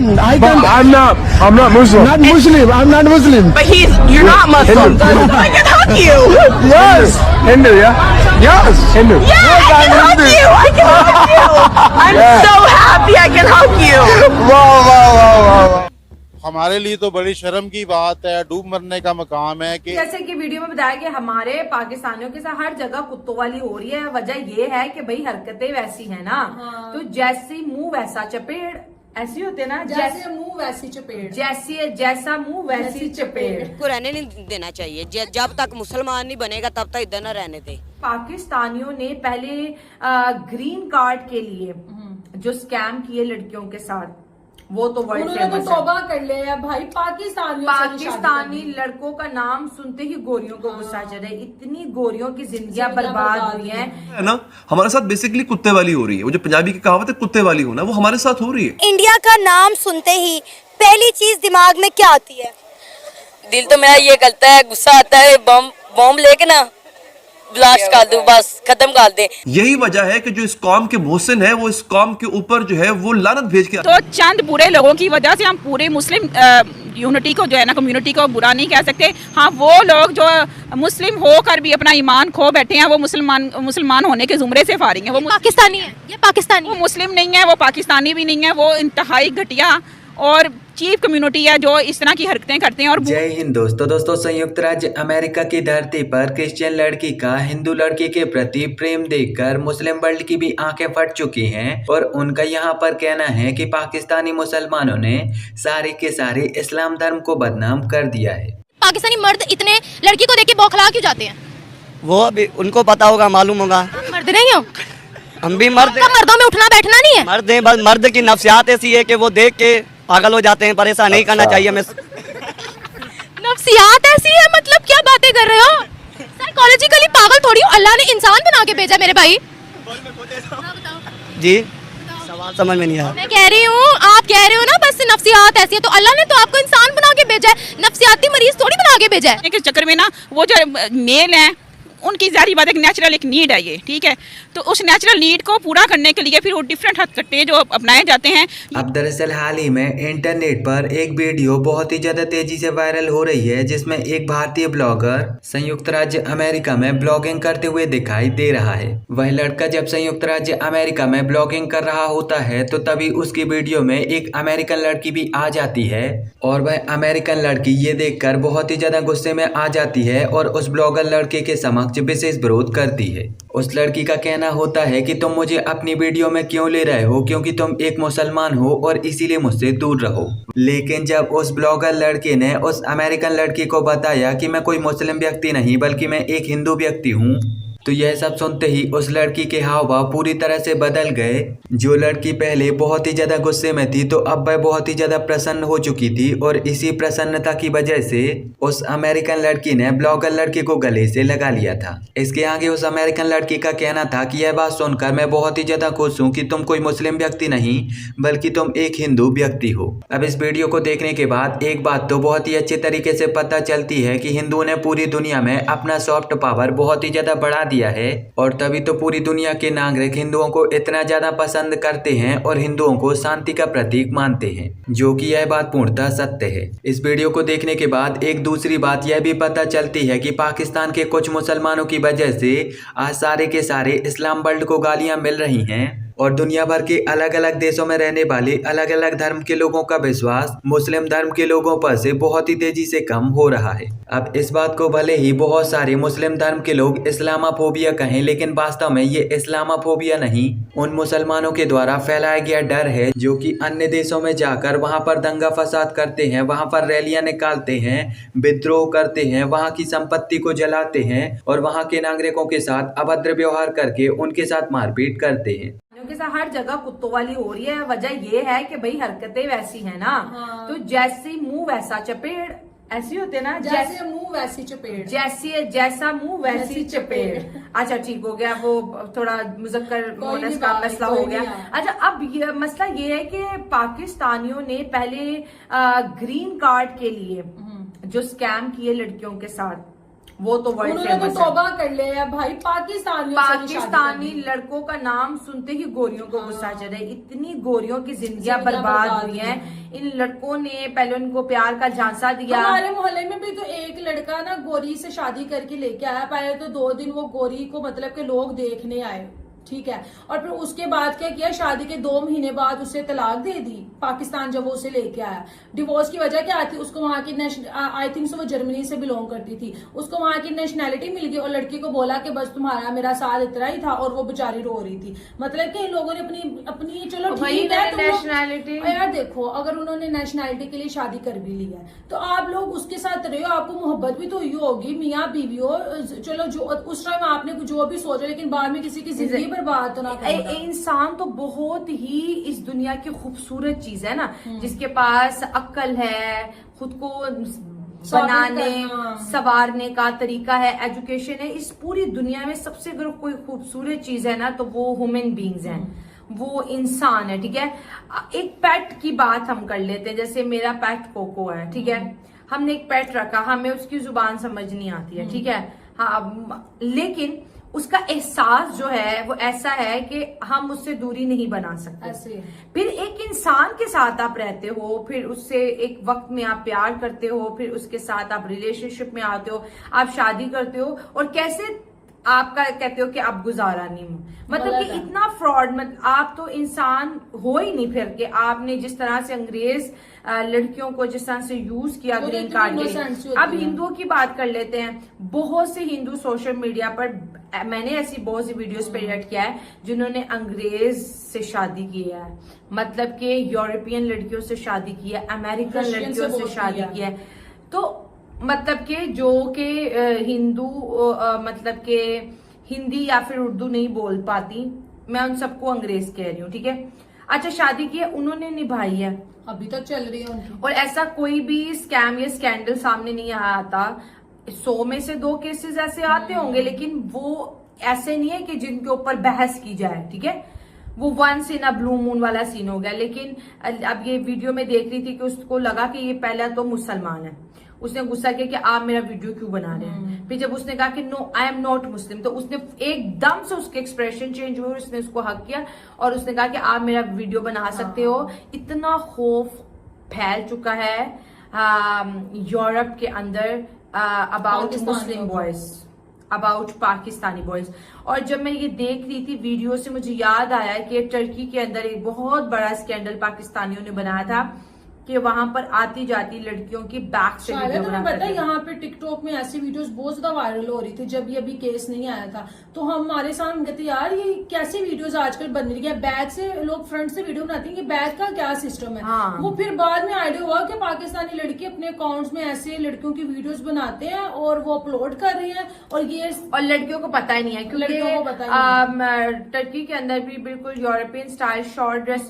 I can't. I'm not Muslim. Not Muslim. I'm not Muslim. But you're not Muslim. I can hug you. Yes. Hindu, yeah? Yes. Hindu. Yeah, I can hug you. I can hug you. I'm so happy I can hug you. वाह। हमारे लिए तो बड़ी शर्म की बात है, डूब मरने का मकाम है कि जैसे कि वीडियो में बताया कि हमारे पाकिस्तानियों के साथ हर जगह कुत्तों वाली हो रही है। वजह ये है कि भाई हरकतें वैसी है ना, तो जैसी मुंह वैसा चपेड़, ऐसी होते ना, जैसे मुंह वैसी चपेड़, जैसा मुंह वैसी चपेड़। को रहने नहीं देना चाहिए। जब तक मुसलमान नहीं बनेगा तब तक इधर न रहने दे। पाकिस्तानियों ने पहले ग्रीन कार्ड के लिए जो स्कैम किए लड़कियों के साथ, वो तो वर्ल्ड उन्होंने तो फेमस तौबा कर लिया भाई। पाकिस्तानी लड़कों का नाम सुनते ही गोरियों को गुस्सा चढ़े। इतनी गोरियों की जिंदगियां बर्बाद हुई हैं है ना। हमारे साथ बेसिकली कुत्ते वाली हो रही है। वो जो पंजाबी की कहावत है कुत्ते वाली होना, वो हमारे साथ हो रही है। इंडिया का नाम सुनते ही पहली चीज दिमाग में क्या आती है? दिल तो मेरा ये करता है, गुस्सा आता है, बम लेके ना ब्लास्ट कर दूं, बस खत्म कर दे। यही वजह है कि जो इस कौम के मोहसिन है वो इस कौम के ऊपर जो है वो लानत भेज के तो चंद बुरे लोगों की वजह से हम पूरे मुस्लिम यूनिटी को जो है ना, कम्युनिटी को बुरा नहीं कह सकते। हाँ, वो लोग जो मुस्लिम होकर भी अपना ईमान खो बैठे हैं, वो मुसलमान होने के जुमरे से फारिग हैं। वो पाकिस्तानी है, ये पाकिस्तानी वो मुस्लिम नहीं है, वो पाकिस्तानी भी नहीं है, वो इंतहाई घटिया और चीप कम्युनिटी है जो इस तरह की हरकतें करते हैं। और जय हिंद दोस्तों, संयुक्त राज्य अमेरिका की धरती पर क्रिश्चियन लड़की का हिंदू लड़की के प्रति प्रेम देखकर मुस्लिम वर्ल्ड की भी आंखें फट चुकी हैं और उनका यहाँ पर कहना है कि पाकिस्तानी मुसलमानों ने सारे के सारे इस्लाम धर्म को बदनाम कर दिया है। पाकिस्तानी मर्द इतने लड़की को देख के बौखला क्यों जाते हैं? वो अभी उनको पता होगा, मालूम होगा। मर्द नहीं हो? हम भी मर्द। मर्दों में उठना बैठना नहीं है। मर्द हैं, बस मर्द की नफ्सियात ऐसी है कि वो देख के पागल हो जाते हैं, पर ऐसा नहीं करना चाहिए हमें। नफ्सियात ऐसी है मतलब क्या बातें कर रहे हो? साइकोलॉजिकली पागल थोड़ी हो, अल्लाह ने इंसान बना के भेजा मेरे भाई। जी सवाल समझ में नहीं आया। मैं कह रही हूँ, आप कह रहे हो ना बस नफ्सियात ऐसी है, तो अल्लाह ने तो आपको इंसान बना के भेजा है, नफ्सियाती मरीज थोड़ी बना के भेजा है। के चक्कर में ना वो जो मेल हैं उनकी जारी बात है, नेचुरल एक नीड है ये, ठीक है। तो उस नेचुरल नीड को पूरा करने के लिए फिर वो डिफरेंट हथकंडे जो अपनाए जाते हैं। अब दरअसल हाल ही में इंटरनेट पर एक वीडियो बहुत ही ज्यादा तेजी से वायरल हो रही है, जिसमें एक भारतीय ब्लॉगर संयुक्त राज्य अमेरिका में ब्लॉगिंग करते हुए दिखाई दे रहा है। वह लड़का जब संयुक्त राज्य अमेरिका में ब्लॉगिंग कर रहा होता है तो तभी उसकी वीडियो में एक अमेरिकन लड़की भी आ जाती है और वह अमेरिकन लड़की ये देखकर बहुत ही ज्यादा गुस्से में आ जाती है और उस ब्लॉगर लड़के के समक्ष विशेष विरोध करती है। उस लड़की का कहना होता है कि तुम मुझे अपनी वीडियो में क्यों ले रहे हो, क्योंकि तुम एक मुसलमान हो और इसीलिए मुझसे दूर रहो। लेकिन जब उस ब्लॉगर लड़के ने उस अमेरिकन लड़की को बताया कि मैं कोई मुस्लिम व्यक्ति नहीं बल्कि मैं एक हिंदू व्यक्ति हूँ, तो यह सब सुनते ही उस लड़की के हाव भाव पूरी तरह से बदल गए। जो लड़की पहले बहुत ही ज्यादा गुस्से में थी तो अब वह बहुत ही ज्यादा प्रसन्न हो चुकी थी और इसी प्रसन्नता की वजह से उस अमेरिकन लड़की ने ब्लॉगर लड़के को गले से लगा लिया था। इसके आगे उस अमेरिकन लड़की का कहना था कि यह बात सुनकर मैं बहुत ही ज्यादा खुश हूँ कि तुम कोई मुस्लिम व्यक्ति नहीं बल्कि तुम एक हिंदू व्यक्ति हो। अब इस वीडियो को देखने के बाद एक बात तो बहुत ही अच्छे तरीके से पता चलती है कि हिंदुओं ने पूरी दुनिया में अपना सॉफ्ट पावर बहुत ही ज्यादा बढ़ा दिया है और तभी तो पूरी दुनिया के नागरिक हिंदुओं को इतना ज्यादा पसंद करते हैं और हिंदुओं को शांति का प्रतीक मानते हैं, जो कि यह बात पूर्णतः सत्य है। इस वीडियो को देखने के बाद एक दूसरी बात यह भी पता चलती है कि पाकिस्तान के कुछ मुसलमानों की वजह से आज सारे के सारे इस्लाम वर्ल्ड को गालियां मिल रही हैं और दुनिया भर के अलग अलग देशों में रहने वाले अलग अलग धर्म के लोगों का विश्वास मुस्लिम धर्म के लोगों पर से बहुत ही तेजी से कम हो रहा है। अब इस बात को भले ही बहुत सारे मुस्लिम धर्म के लोग इस्लामाफोबिया कहें, लेकिन वास्तव में ये इस्लामाफोबिया नहीं, उन मुसलमानों के द्वारा फैलाया गया डर है जो कि अन्य देशों में जाकर वहां पर दंगा फसाद करते हैं, वहां पर रैलियां निकालते हैं, विद्रोह करते हैं, वहां की संपत्ति को जलाते हैं और वहां के नागरिकों के साथ अभद्र व्यवहार करके उनके साथ मारपीट करते हैं। के साथ हर जगह कुत्तों वाली हो रही है। वजह ये है कि भाई हरकतें वैसी है ना, तो जैसी मुंह वैसा चपेड़, ऐसी होते ना, जैसे मुंह वैसी चपेड़, जैसा मुंह वैसी चपेड़। अच्छा ठीक हो गया, वो थोड़ा मुज़क्कर मोनस का मसला हो गया। अच्छा, अब ये मसला ये है कि पाकिस्तानियों ने पहले ग्रीन कार्ड के लिए जो स्कैम किए लड़कियों के साथ, वो तो वर्ल्ड उन्होंने तो फेमस है। तौबा कर लिया है भाई, पाकिस्तानी लड़कों का नाम सुनते ही गोरियों को गुस्सा चढ़े। इतनी गोरियों की जिंदगियां बर्बाद हुई हैं। इन लड़कों ने पहले उनको प्यार का झांसा दिया। हमारे मोहल्ले में भी तो एक लड़का ना गोरी से शादी करके लेके आया। पहले तो 2 दिन वो गोरी को मतलब के लोग देखने आए, ठीक है, और फिर उसके बाद क्या किया, शादी के 2 महीने बाद उसे तलाक दे दी पाकिस्तान जब वो उसे लेके आया। डिवोर्स की वजह क्या थी, उसको वहां की आई थिंक वो जर्मनी से बिलोंग करती थी, उसको वहां की नेशनैलिटी मिल गई और लड़की को बोला कि बस तुम्हारा मेरा साथ इतना ही था, और वो बेचारी रो रही थी। मतलब कि इन लोगों ने अपनी चलो ठीक है नेशनैलिटी, यार देखो अगर उन्होंने नेशनैलिटी के लिए शादी कर भी ली है तो आप लोग उसके साथ रहे हो, आपको मोहब्बत भी तो हुई होगी, मियाँ बीवी हो, चलो जो उस टाइम आपने जो भी सोचा, लेकिन बाद में किसी की जिंदगी बर्बाद तो ना करना। इंसान तो बहुत ही इस दुनिया की खूबसूरत चीज है ना, जिसके पास अक्ल है, खुद को बनाने संवारने का तरीका है, एजुकेशन है। इस पूरी दुनिया में सबसे अगर कोई खूबसूरत चीज है ना तो वो ह्यूमन बींग्स हैं, वो इंसान है, ठीक है। एक पेट की बात हम कर लेते हैं, जैसे मेरा पेट कोको है, ठीक है। हमने एक पेट रखा, हमें उसकी जुबान समझ नहीं आती है, ठीक है, हाँ, लेकिन उसका एहसास जो है वो ऐसा है कि हम उससे दूरी नहीं बना सकते। ऐसे फिर एक इंसान के साथ आप रहते हो, फिर उससे एक वक्त में आप प्यार करते हो, फिर उसके साथ आप रिलेशनशिप में आते हो, आप शादी करते हो, और कैसे आपका कहते हो कि आप गुजारा नहीं हो, मतलब कि इतना फ्रॉड, मतलब आप तो इंसान हो ही नहीं। फिर कि आपने जिस तरह से अंग्रेज लड़कियों को जिस तरह से यूज किया ग्रीन कार्ड के लिए। अब हिंदुओं की बात कर लेते हैं। बहुत से हिंदू सोशल मीडिया पर, मैंने ऐसी बहुत सी वीडियोस पे रिएक्ट किया है जिन्होंने अंग्रेज से शादी की है, मतलब कि यूरोपियन लड़कियों से शादी की है, अमेरिकन लड़कियों से शादी की है। तो मतलब कि जो कि हिंदू मतलब कि हिंदी या फिर उर्दू नहीं बोल पाती, मैं उन सबको अंग्रेज कह रही हूँ, ठीक है। अच्छा, शादी की है, उन्होंने निभाई है, अभी तक चल रही है उनकी, और ऐसा कोई भी स्कैम या स्कैंडल सामने नहीं आता। 100 में से 2 केसेस ऐसे आते होंगे, लेकिन वो ऐसे नहीं है कि जिनके ऊपर बहस की जाए, ठीक है। वो once in a blue moon वाला सीन हो गया। लेकिन अब ये वीडियो में देख रही थी कि उसको लगा कि ये पहला तो मुसलमान है, उसने गुस्सा किया कि आप मेरा वीडियो क्यों बना रहे हैं। फिर जब उसने कहा कि नो आई एम नॉट मुस्लिम, तो उसने एकदम से उसके एक्सप्रेशन चेंज हुए, उसने उसको हक किया और उसने कहा कि आप मेरा वीडियो बना सकते हो। इतना खौफ फैल चुका है यूरोप के अंदर about Muslim boys, about Pakistani boys. और जब मैं ये देख रही थी वीडियो से, मुझे याद आया कि टर्की के अंदर एक बहुत बड़ा स्कैंडल पाकिस्तानियों ने बनाया था कि वहां पर आती जाती लड़कियों की बैक से वीडियो तुम्हें पता है यहाँ पे टिकटॉक में ऐसी वीडियोस बहुत ज्यादा वायरल हो रही थी जब ये अभी केस नहीं आया था। तो हम हमारे सामने कहते यार ये कैसी वीडियोस आजकल बन रही है, बैक से लोग फ्रंट से वीडियो बनाती हैं कि बैक का क्या सिस्टम है। हाँ। वो फिर बाद में आइडिया हुआ कि पाकिस्तानी लड़की अपने अकाउंट्स में ऐसे लड़कियों की वीडियोस बनाते हैं और वो अपलोड कर रही है, और लड़कियों को पता ही नहीं है, क्योंकि टर्की के अंदर भी बिल्कुल यूरोपियन स्टाइल शॉर्ट ड्रेस